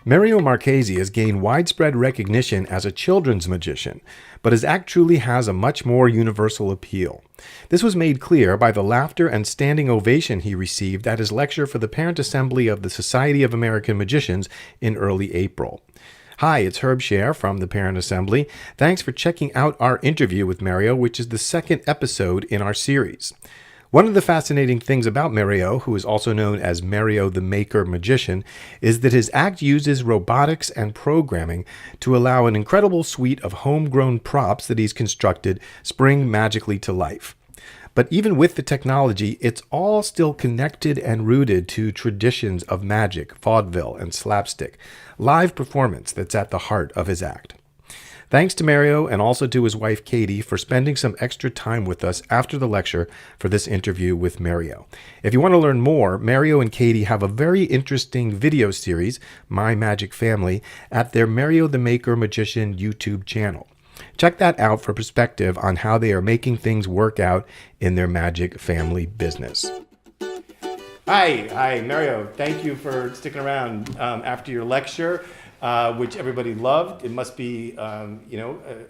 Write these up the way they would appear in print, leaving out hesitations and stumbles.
Mario Marchese has gained widespread recognition as a children's magician, but his act truly has a much more universal appeal. This was made clear by the laughter and standing ovation he received at his lecture for the Parent Assembly of the Society of American Magicians in early April. Hi, it's Herb Scher from the Parent Assembly. Thanks for checking out our interview with Mario, which is the second episode in our series. One of the fascinating things about Mario, who is also known as Mario the Maker Magician, is that his act uses robotics and programming to allow an incredible suite of homegrown props that he's constructed spring magically to life. But even with the technology, it's all still connected and rooted to traditions of magic, vaudeville, and slapstick, live performance that's at the heart of his act. Thanks to Mario and also to his wife Katie for spending some extra time with us after the lecture for this interview with Mario. If you want to learn more, Mario and Katie have a very interesting video series, My Magic Family, at their Mario the Maker Magician YouTube channel. Check that out for perspective on how they are making things work out in their magic family business. Hi, Mario. Thank you for sticking around after your lecture. Which everybody loved. It must be, an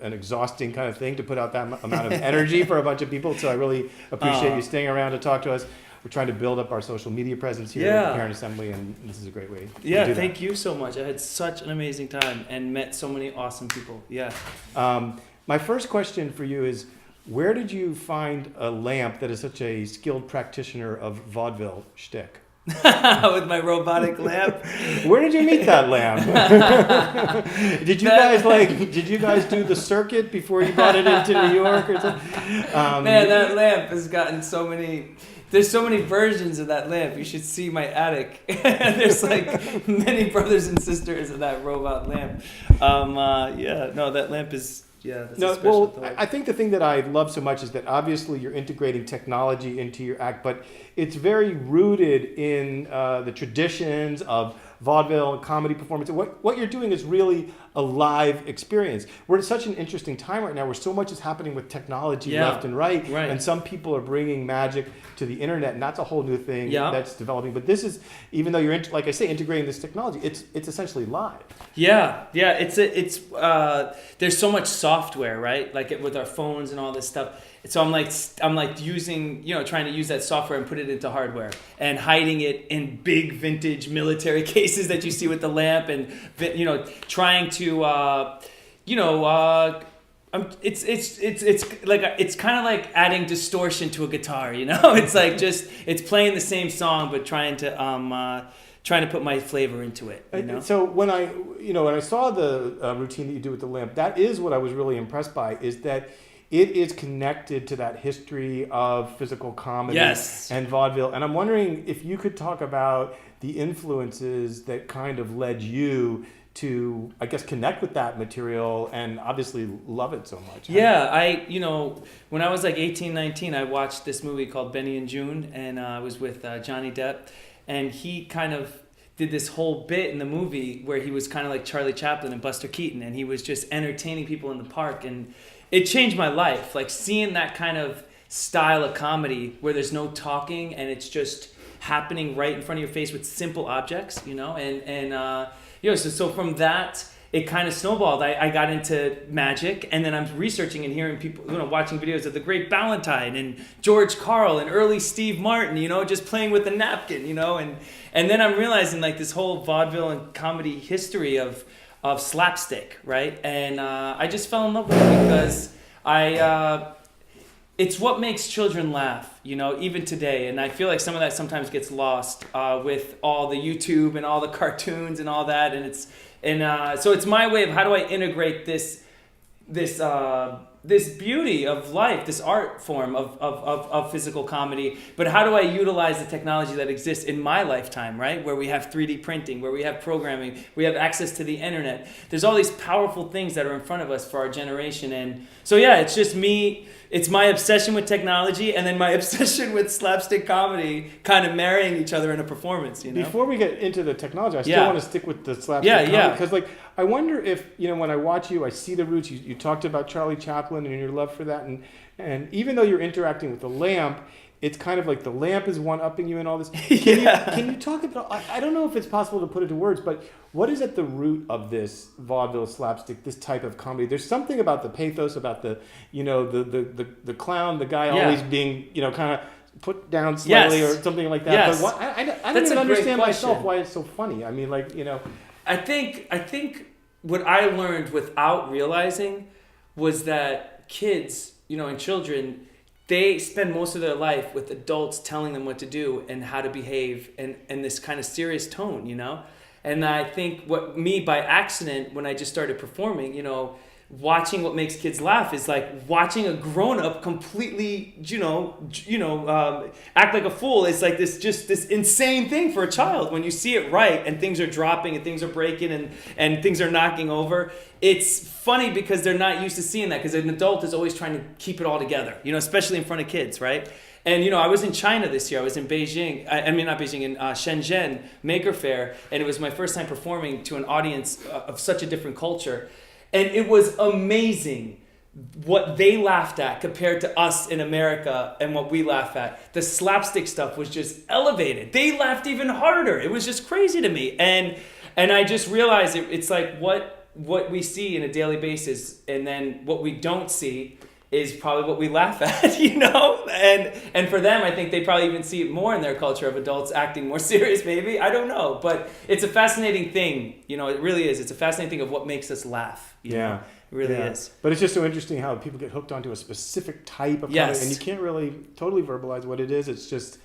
exhausting kind of thing to put out that amount of energy for a bunch of people. So I really appreciate you staying around to talk to us. We're trying to build up our social media presence here at the Parent Assembly, and this is a great way to do that. Thank you so much. I had such an amazing time and met so many awesome people. My first question for you is, where did you find a lamp that is such a skilled practitioner of vaudeville shtick? With my robotic lamp. Where did you meet that lamp? Did you guys do the circuit before you brought it into New York or something? Man, that lamp has gotten there's so many versions of that lamp. You should see my attic. There's like many brothers and sisters of that robot lamp. That lamp is I think the thing that I love so much is that obviously you're integrating technology into your act, but it's very rooted in the traditions of vaudeville and comedy performance. What you're doing is really a live experience. We're at such an interesting time right now where so much is happening with technology left and right, and some people are bringing magic to the internet, and that's a whole new thing that's developing. But this is, even though you're integrating this technology, it's essentially live. It's there's so much software, right? Like with our phones and all this stuff. So I'm like using, trying to use that software and put it into hardware and hiding it in big vintage military cases that you see with the lamp, and trying to it's kind of like adding distortion to a guitar. It's like it's playing the same song but trying to put my flavor into it. So when I saw the routine that you do with the lamp, that is what I was really impressed by, is that it is connected to that history of physical comedy and vaudeville. And I'm wondering if you could talk about the influences that kind of led you to, I guess, connect with that material and obviously love it so much. When I was like 18, 19, I watched this movie called Benny and June, and I was with Johnny Depp, and he kind of did this whole bit in the movie where he was kind of like Charlie Chaplin and Buster Keaton, and he was just entertaining people in the park, and it changed my life. Like seeing that kind of style of comedy where there's no talking and it's just happening right in front of your face with simple objects, so from that, it kind of snowballed. I got into magic, and then I'm researching and hearing people, watching videos of the great Ballantyne and George Carl and early Steve Martin, just playing with a napkin, and then I'm realizing like this whole vaudeville and comedy history of slapstick, right? And I just fell in love with it because it's what makes children laugh, even today. And I feel like some of that sometimes gets lost with all the YouTube and all the cartoons and all that. And so it's my way of how do I integrate this beauty of life, this art form of physical comedy, but how do I utilize the technology that exists in my lifetime, right? Where we have 3D printing, where we have programming, we have access to the internet. There's all these powerful things that are in front of us for our generation. And so, it's just me. It's my obsession with technology and then my obsession with slapstick comedy kind of marrying each other in a performance, Before we get into the technology, I still want to stick with the slapstick comedy. Because, I wonder if, when I watch you, I see the roots. You talked about Charlie Chaplin and your love for that. And even though you're interacting with the lamp, it's kind of like the lamp is one-upping you and all this. Yeah. Can you talk about, I don't know if it's possible to put it to words, but what is at the root of this vaudeville slapstick, this type of comedy? There's something about the pathos, about the, you know, the clown, the guy always being, you know, kind of put down slightly or something like that. Yes. But I don't even understand myself why it's so funny. I mean, like, you know. I think what I learned without realizing was that kids, you know, and children, they spend most of their life with adults telling them what to do and how to behave and this kind of serious tone, you know? And I think by accident, when I just started performing, you know, watching what makes kids laugh is like watching a grown-up completely, act like a fool. It's like this insane thing for a child. When you see it right and things are dropping and things are breaking and things are knocking over, it's funny because they're not used to seeing that, because an adult is always trying to keep it all together, you know, especially in front of kids, right? And, you know, I was in China this year. I was in Beijing. In Shenzhen Maker Fair. And it was my first time performing to an audience of such a different culture. And it was amazing what they laughed at compared to us in America and what we laugh at. The slapstick stuff was just elevated. They laughed even harder. It was just crazy to me. And I just realized it's like what we see in a daily basis, and then what we don't see is probably what we laugh at, you know? And for them, I think they probably even see it more in their culture of adults acting more serious, maybe. I don't know. But it's a fascinating thing. You know, it really is. It's a fascinating thing of what makes us laugh. You know? It really is. But it's just so interesting how people get hooked onto a specific type of comedy, and you can't really totally verbalize what it is. It's just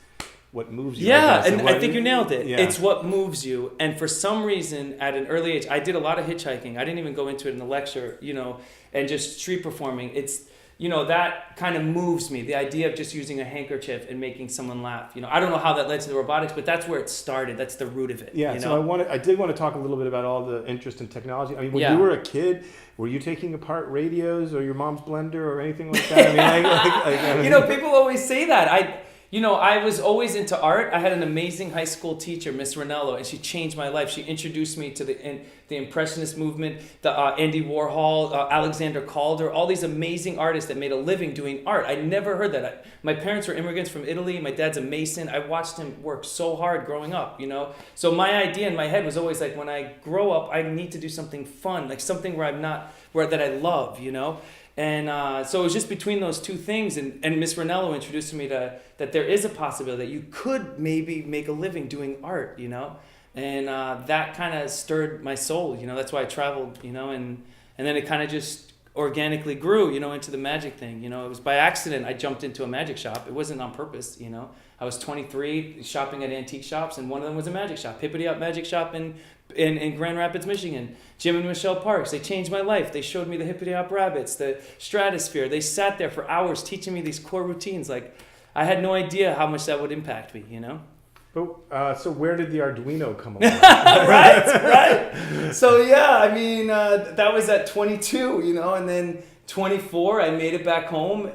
what moves you. Yeah, and I think you nailed it. Yeah. It's what moves you. And for some reason, at an early age, I did a lot of hitchhiking. I didn't even go into it in the lecture, you know, and just street performing. It's, you know, that kind of moves me. The idea of just using a handkerchief and making someone laugh. You know, I don't know how that led to the robotics, but that's where it started. That's the root of it. Yeah, you so know? I did want to talk a little bit about all the interest in technology. I mean, when Yeah. you were a kid, were you taking apart radios or your mom's blender or anything like that? I mean, you know, people always say that. I was always into art. I had an amazing high school teacher, Miss Ranello, and she changed my life. She introduced me to the Impressionist movement, the Andy Warhol, Alexander Calder, all these amazing artists that made a living doing art. I never heard that. My parents were immigrants from Italy. My dad's a mason. I watched him work so hard growing up, you know. So my idea in my head was always like, when I grow up, I need to do something fun, like something that I love, you know. And so it was just between those two things, and Miss Ranello introduced me to that there is a possibility that you could maybe make a living doing art, you know, and that kind of stirred my soul, you know. That's why I traveled, you know, and then it kind of just organically grew, you know, into the magic thing, you know. It was by accident I jumped into a magic shop. It wasn't on purpose, you know. I was 23, shopping at antique shops, and one of them was a magic shop, Hippity Hop Magic Shop in Grand Rapids, Michigan. Jim and Michelle Parks, they changed my life. They showed me the Hippity Hop Rabbits, the Stratosphere. They sat there for hours teaching me these core routines. Like, I had no idea how much that would impact me, you know? But, so where did the Arduino come along? right. So, yeah, I mean, that was at 22, you know, and then 24, I made it back home.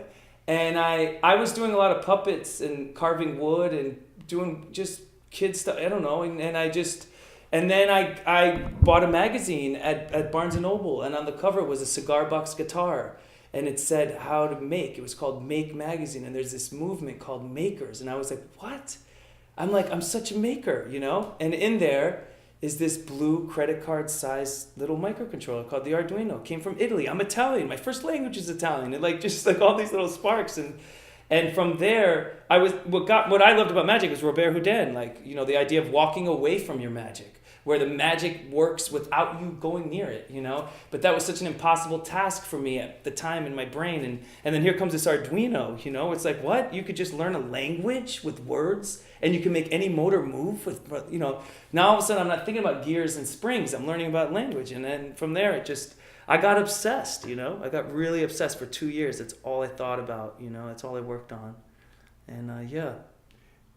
And I was doing a lot of puppets and carving wood and doing just kid stuff. I don't know. And then I bought a magazine at Barnes & Noble. And on the cover was a cigar box guitar. And it said how to make. It was called Make Magazine. And there's this movement called Makers. And I was like, what? I'm such a maker, you know? And in there is this blue credit card sized little microcontroller called the Arduino. It came from Italy. I'm Italian. My first language is Italian. And just all these little sparks. And from there, what I loved about magic was Robert Houdin. The idea of walking away from your magic, where the magic works without you going near it, you know? But that was such an impossible task for me at the time in my brain. And then here comes this Arduino, you know? It's like, what? You could just learn a language with words, and you can make any motor move with, you know? Now all of a sudden I'm not thinking about gears and springs. I'm learning about language. And then from there, I got obsessed, you know? I got really obsessed for 2 years. That's all I thought about, you know? That's all I worked on. And yeah.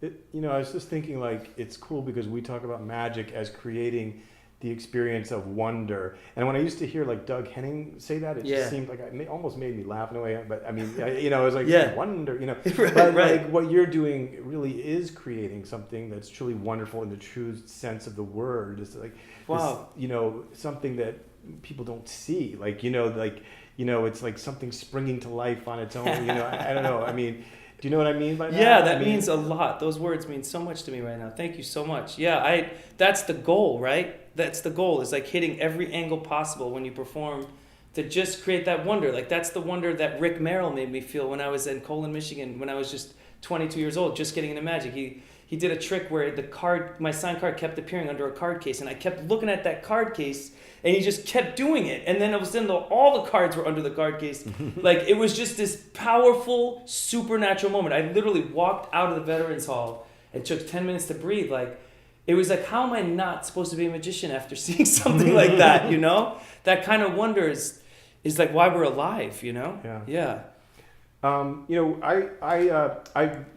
I was just thinking, it's cool because we talk about magic as creating the experience of wonder. And when I used to hear Doug Henning say that, it just seemed like it almost made me laugh in a way. But I mean, it was wonder, you know. right. What you're doing really is creating something that's truly wonderful in the true sense of the word. It's wow. This, something that people don't see. It's like something springing to life on its own. I don't know. I mean. Do you know what I mean by that? Yeah, that means a lot. Those words mean so much to me right now. Thank you so much. Yeah, that's the goal, right? That's the goal. Is like hitting every angle possible when you perform to just create that wonder. Like that's the wonder that Rick Merrill made me feel when I was in Colon, Michigan, when I was just 22 years old, just getting into magic. He did a trick where my signed card kept appearing under a card case, and I kept looking at that card case, and he just kept doing it. And then all the cards were under the card case. Like, it was just this powerful, supernatural moment. I literally walked out of the Veterans Hall and took 10 minutes to breathe. Like, it was like, how am I not supposed to be a magician after seeing something like that, you know? That kind of wonder is like why we're alive, you know? Yeah. I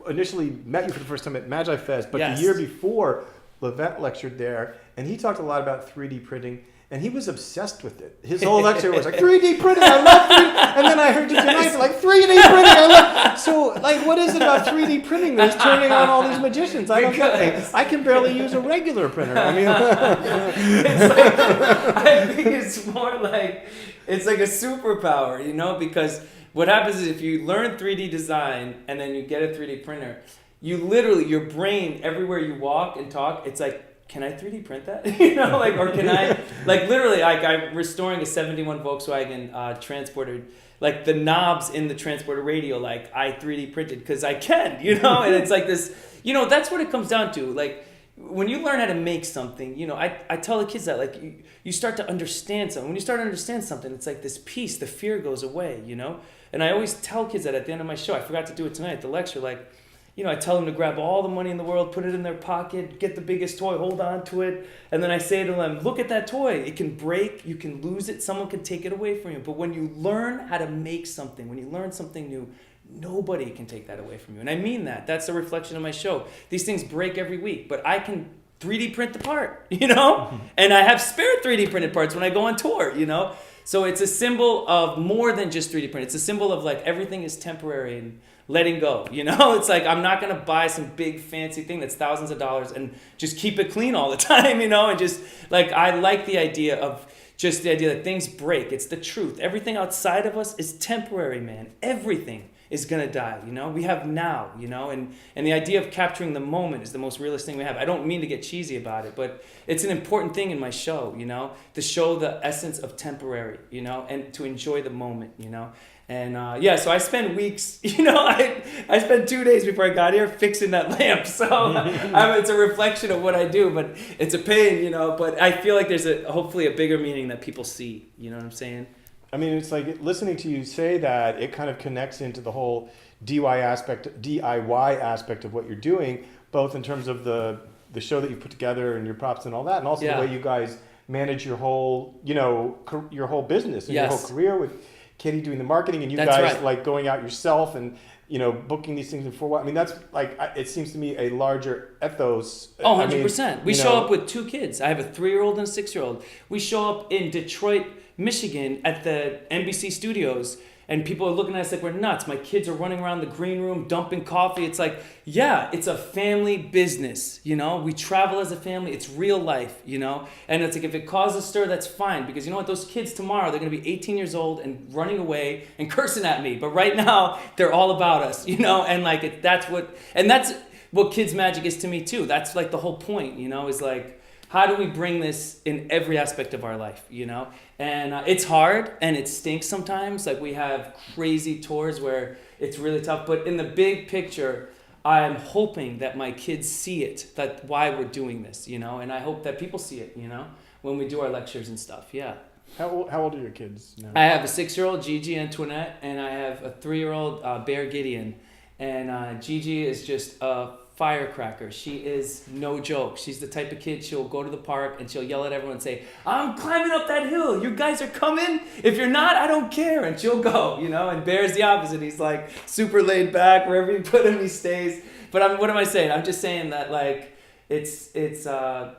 initially met you for the first time at Magi Fest, but Yes. the year before, Levent lectured there, and he talked a lot about 3D printing, and he was obsessed with it. His whole lecture was like, 3D printing, I love 3D. And then I heard you tonight, like, 3D printing, I love. So, like, what is it about 3D printing that's turning on all these magicians? I don't get it. I can barely use a regular printer. I mean, I think it's more like, it's like a superpower, you know, because what happens is if you learn 3D design and then you get a 3D printer, you literally, your brain, everywhere you walk and talk, it's like, can I 3D print that? You know, like, or can I, like, literally, like, I'm restoring a 71 Volkswagen Transporter, like, the knobs in the Transporter radio, like, I 3D printed because I can, you know, and it's like this, you know, that's what it comes down to. Like, when you learn how to make something, you know, I tell the kids that, like, you start to understand something. When you start to understand something, it's like this peace, the fear goes away, you know? And I always tell kids that at the end of my show. I forgot to do it tonight at the lecture, like, you know, I tell them to grab all the money in the world, put it in their pocket, get the biggest toy, hold on to it. And then I say to them, look at that toy. It can break, you can lose it, someone can take it away from you. But when you learn how to make something, when you learn something new, nobody can take that away from you. And I mean that. That's a reflection of my show. These things break every week, but I can 3D print the part, you know? And I have spare 3D printed parts when I go on tour, you know? So it's a symbol of more than just 3D print. It's a symbol of like everything is temporary and letting go, you know? It's like I'm not going to buy some big fancy thing that's thousands of dollars and just keep it clean all the time, you know? And just like I like the idea of just the idea that things break. It's the truth. Everything outside of us is temporary, man. Everything is going to die, you know? We have now, you know? And the idea of capturing the moment is the most realist thing we have. I don't mean to get cheesy about it, but it's an important thing in my show, you know? To show the essence of temporary, you know? And to enjoy the moment, you know? And yeah, so I spent weeks, you know, I spent 2 days before I got here fixing that lamp. So it's a reflection of what I do, but it's a pain, you know? But I feel like there's hopefully a bigger meaning that people see, you know what I'm saying? I mean, it's like listening to you say that, it kind of connects into the whole DIY aspect of what you're doing, both in terms of the show that you put together and your props and all that, and also the way you guys manage your whole, you know, your whole business and your whole career with Katie doing the marketing and you guys like going out yourself and, you know, booking these things for what? I mean, that's like, it seems to me a larger ethos. Oh, 100%. We show up with 2 kids. I have a 3-year-old and a 6-year-old. We show up in Detroit, Michigan at the NBC studios and people are looking at us like we're nuts. My kids are running around the green room dumping coffee. It's like, yeah, it's a family business, you know? We travel as a family. It's real life, you know? And it's like if it causes stir, that's fine because you know what? Those kids tomorrow, they're going to be 18 years old and running away and cursing at me. But right now, they're all about us, you know? And like that's what kids magic is to me too. That's like the whole point, you know, is like, how do we bring this in every aspect of our life, you know? And it's hard and it stinks sometimes. Like we have crazy tours where it's really tough. But in the big picture, I'm hoping that my kids see it, that why we're doing this, you know? And I hope that people see it, you know, when we do our lectures and stuff, yeah. How old are your kids now? I have a 6-year-old, Gigi Antoinette, and I have a 3-year-old, Bear Gideon. And Gigi is just a firecracker. She is no joke. She's the type of kid, she'll go to the park and she'll yell at everyone and say, I'm climbing up that hill. You guys are coming? If you're not, I don't care. And she'll go, you know, and Bear's the opposite. He's like super laid back. Wherever you put him, he stays. But what am I saying? I'm just saying that like it's a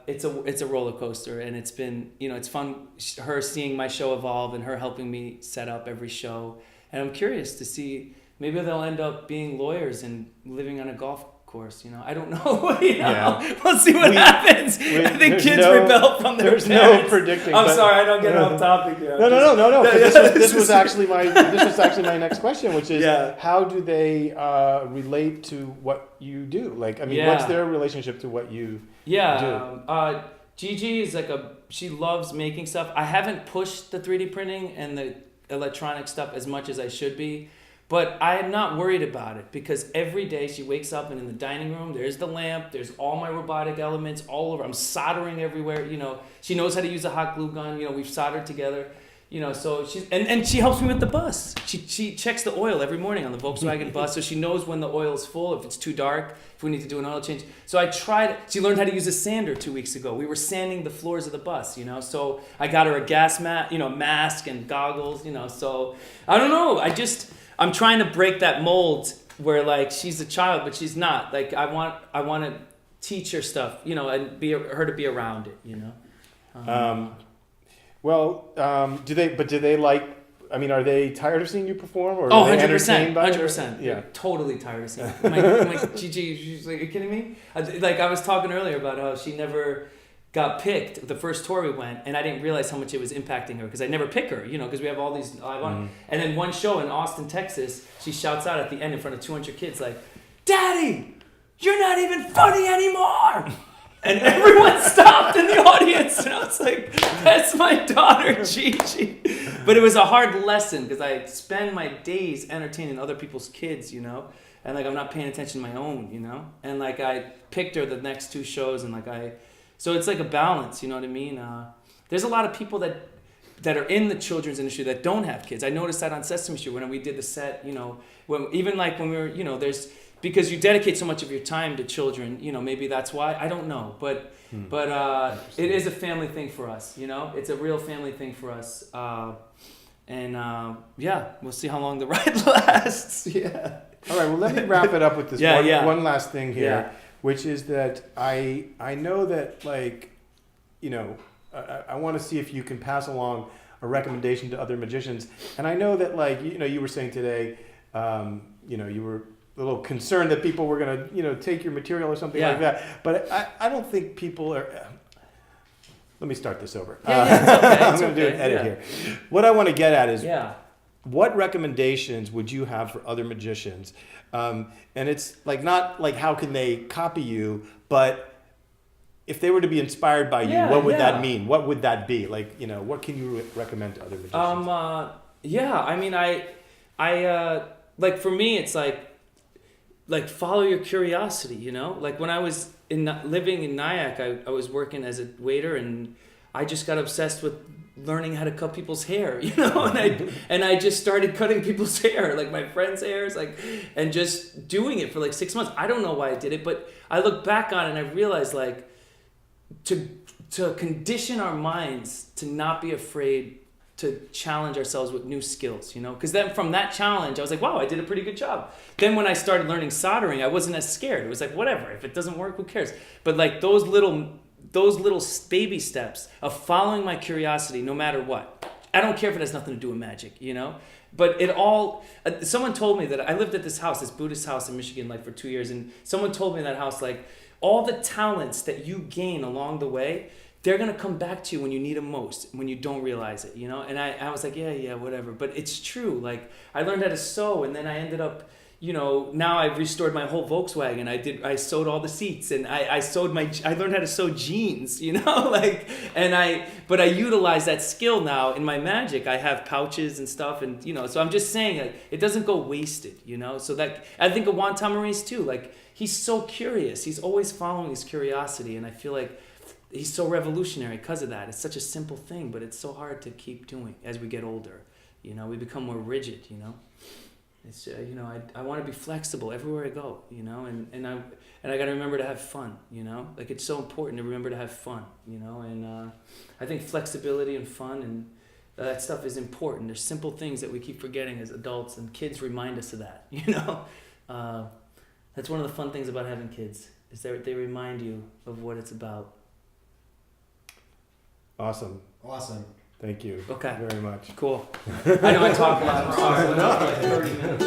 roller coaster and it's been, you know, it's fun her seeing my show evolve and her helping me set up every show. And I'm curious to see maybe they'll end up being lawyers and living on a golf course. I don't know. Yeah. We'll see what happens. I think kids rebel from their parents. There's no predicting. I'm sorry, I don't get off topic here. No. This was actually my next question, which is how do they relate to what you do? Like, I mean, what's their relationship to what you do? Gigi is she loves making stuff. I haven't pushed the 3D printing and the electronic stuff as much as I should be, but I am not worried about it because every day she wakes up and in the dining room, there's the lamp, there's all my robotic elements all over. I'm soldering everywhere, She knows how to use a hot glue gun, we've soldered together. So she's and she helps me with the bus. She checks the oil every morning on the Volkswagen bus, so she knows when the oil's full, if it's too dark, if we need to do an oil change. So she learned how to use a sander 2 weeks ago. We were sanding the floors of the bus, So I got her a gas mask and goggles, So I don't know. I'm trying to break that mold where she's a child, but she's not. I want to teach her stuff, and her to be around it, do they like? I mean, are they tired of seeing you perform, or 100%, by 100%. Yeah, They're totally tired of seeing me. My Gigi, she's like, "Are you kidding me?" I was talking earlier about how she never got picked the first tour we went, and I didn't realize how much it was impacting her because I never pick her, because we have all these live on. And then one show in Austin, Texas, she shouts out at the end in front of 200 kids, like, "Daddy, you're not even funny anymore!" And everyone stopped in the audience, and I was like, "That's my daughter, Gigi." But it was a hard lesson because I spend my days entertaining other people's kids, and I'm not paying attention to my own, And I picked her the next two shows, and so it's a balance, you know what I mean? There's a lot of people that are in the children's industry that don't have kids. I noticed that on Sesame Street when we did the set, when we were, there's. Because you dedicate so much of your time to children, maybe that's why. I don't know, but it is a family thing for us. It's a real family thing for us, we'll see how long the ride lasts. Yeah. All right. Well, let me wrap it up with this one last thing here, which is that I know that I want to see if you can pass along a recommendation to other magicians, and I know that you were saying today, you were a little concerned that people were going to, take your material or something like that. But I don't think people are... Let me start this over. It's okay. I'm going to do an edit here. What I want to get at is what recommendations would you have for other magicians? And it's not how can they copy you, but if they were to be inspired by you, what would that mean? What would that be? What can you recommend to other magicians? I mean, I for me, it's follow your curiosity, when I was living in Nyack, I was working as a waiter, and I just got obsessed with learning how to cut people's hair, and I just started cutting people's hair, my friends' hairs, and just doing it for 6 months. I don't know why I did it, but I look back on it and I realized to condition our minds to not be afraid to challenge ourselves with new skills, because then from that challenge, I was like, wow, I did a pretty good job. Then when I started learning soldering, I wasn't as scared. It was whatever, if it doesn't work, who cares? But those little baby steps of following my curiosity, no matter what. I don't care if it has nothing to do with magic, but it all, someone told me that I lived at this Buddhist house in Michigan, for 2 years. And someone told me in that house, all the talents that you gain along the way, they're going to come back to you when you need them most, when you don't realize it, And I was like, yeah, whatever. But it's true. I learned how to sew, and then I ended up, now I've restored my whole Volkswagen. I sewed all the seats, and I learned how to sew jeans, but I utilize that skill now in my magic. I have pouches and stuff, and, so I'm just saying, it doesn't go wasted, So that, I think of Juan Tamariz too, he's so curious. He's always following his curiosity, and I feel he's so revolutionary because of that. It's such a simple thing, but it's so hard to keep doing as we get older. We become more rigid, It's I want to be flexible everywhere I go, and I got to remember to have fun, it's so important to remember to have fun, and I think flexibility and fun and that stuff is important. There's simple things that we keep forgetting as adults, and kids remind us of that, That's one of the fun things about having kids, is that they remind you of what it's about. Awesome. Awesome. Thank you. Okay. Very much. Cool. I know I talk a lot. I'm talking about 30 minutes.